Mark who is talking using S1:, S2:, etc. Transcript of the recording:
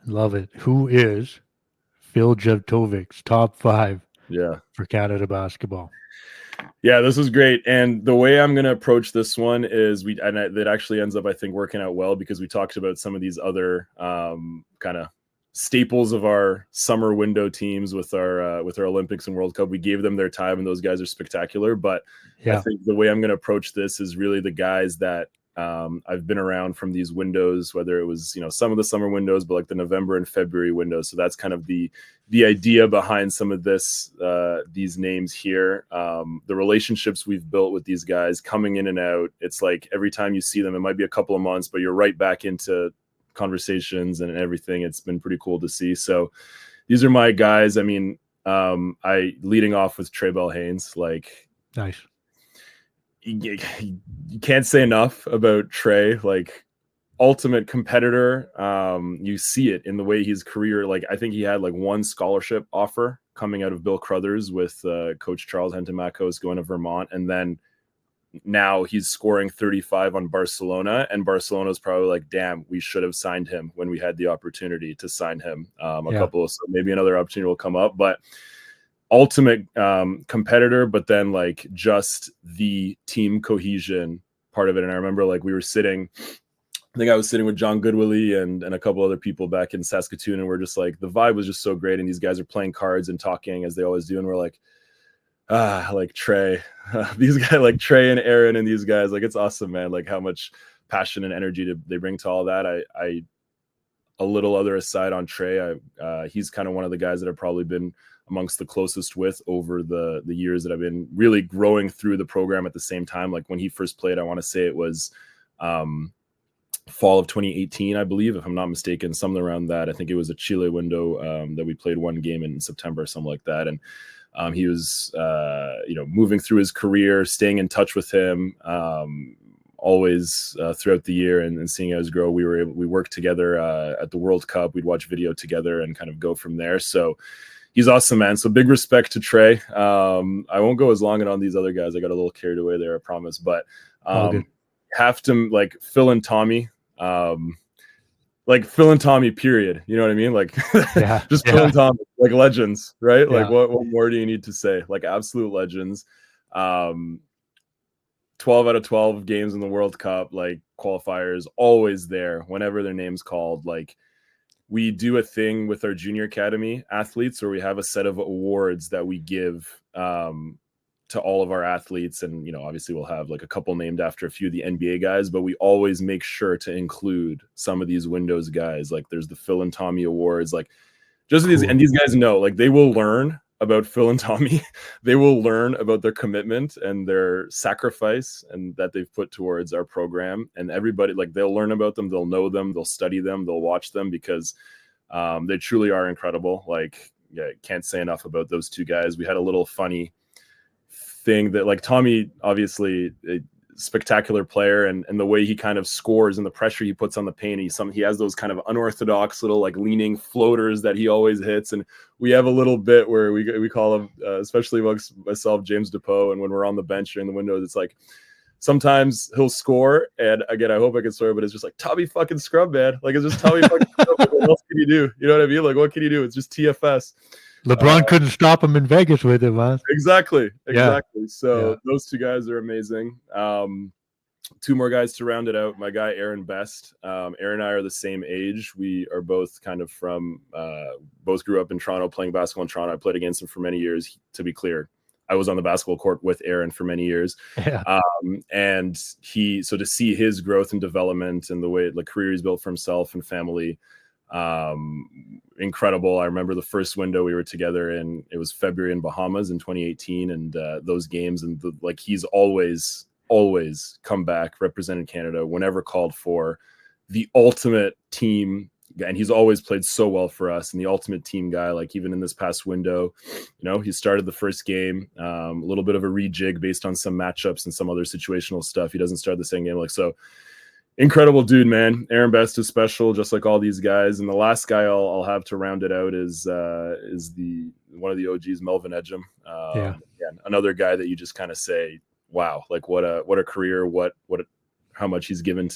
S1: Love it. Who is Phil Jevtovic's top five
S2: Yeah.
S1: for Canada basketball?
S2: Yeah, this is great. And the way I'm going to approach this one is that actually ends up, I think, working out well because we talked about some of these other kind of staples of our summer window teams with our Olympics and World Cup. We gave them their time and those guys are spectacular. But I
S1: Yeah.
S2: think the way I'm going to approach this is really the guys that I've been around from these windows, whether it was, some of the summer windows, but like the November and February windows. So that's kind of the idea behind some of these names here. The relationships we've built with these guys coming in and out. It's like every time you see them, it might be a couple of months, but you're right back into conversations and everything. It's been pretty cool to see. So these are my guys. I mean, I leading off with Trey Bell-Haynes, like
S1: Nice.
S2: you can't say enough about Trey, like ultimate competitor. You see it in the way his career, like I think he had like one scholarship offer coming out of Bill Crothers with coach Charles Hentamakos going to Vermont. And then now he's scoring 35 on Barcelona, and Barcelona's probably like, damn, we should have signed him when we had the opportunity to sign him. So maybe another opportunity will come up, but ultimate competitor, but then like just the team cohesion part of it. And I remember like I was sitting with John Goodwillie and a couple other people back in Saskatoon, and we're just like, the vibe was just so great, and these guys are playing cards and talking as they always do, and we're like, like Trey, these guys, like Trey and Aaron and these guys, like it's awesome, man, like how much passion and energy they bring to all that. I a little other aside on Trey, he's kind of one of the guys that I've probably been amongst the closest with over the years that I've been really growing through the program at the same time. Like when he first played, I want to say it was fall of 2018, I believe, if I'm not mistaken, something around that. I think it was a Chile window that we played one game in September, something like that. And he was, moving through his career, staying in touch with him always throughout the year and seeing us grow. We worked together at the World Cup. We'd watch video together and kind of go from there. So he's awesome, man. So big respect to Trey. I won't go as long on these other guys. I got a little carried away there, I promise. But have to like Phil and Tommy. Like Phil and Tommy, period. You know what I mean? Like just Phil and Tommy, like legends, right? Like what more do you need to say? Like absolute legends. 12 out of 12 games in the World Cup, like qualifiers, always there whenever their name's called. Like we do a thing with our junior academy athletes where we have a set of awards that we give to all of our athletes. And, obviously we'll have like a couple named after a few of the NBA guys, but we always make sure to include some of these Windows guys. Like there's the Phil and Tommy awards, like just cool. These guys know, like they will learn about Phil and Tommy. They will learn about their commitment and their sacrifice and that they've put towards our program. And everybody, like they'll learn about them, they'll know them, they'll study them, they'll watch them because they truly are incredible. Like, can't say enough about those two guys. We had a little funny thing that like Tommy, obviously a spectacular player, and the way he kind of scores and the pressure he puts on the paint, he has those kind of unorthodox little like leaning floaters that he always hits. And we have a little bit where we call him, especially amongst myself, James DePoe, and when we're on the bench during the windows, it's like sometimes he'll score, and again, I hope I can swear, but it's just like Tommy fucking scrub, man. Like it's just Tommy fucking scrub. What else can you do? You know what I mean? Like what can you do? It's just TFS.
S1: LeBron couldn't stop him in Vegas with it, man.
S2: Exactly. So those two guys are amazing. Two more guys to round it out. My guy Aaron Best. Aaron and I are the same age. We are both kind of from both grew up in Toronto, playing basketball in Toronto. I played against him for many years. To be clear, I was on the basketball court with Aaron for many years. And so to see his growth and development and the way the career he's built for himself and family, incredible. I remember the first window we were together in, it was February in Bahamas in 2018, and those games, and he's always come back, represented Canada whenever called for, the ultimate team, and he's always played so well for us, and the ultimate team guy. Like even in this past window, he started the first game, a little bit of a rejig based on some matchups and some other situational stuff. He doesn't start the same game, so incredible dude, man. Aaron Best is special, just like all these guys. And the last guy I'll have to round it out is the one of the OGs, Melvin Edgem. Another guy that you just kind of say, wow, like what a career, how much he's given to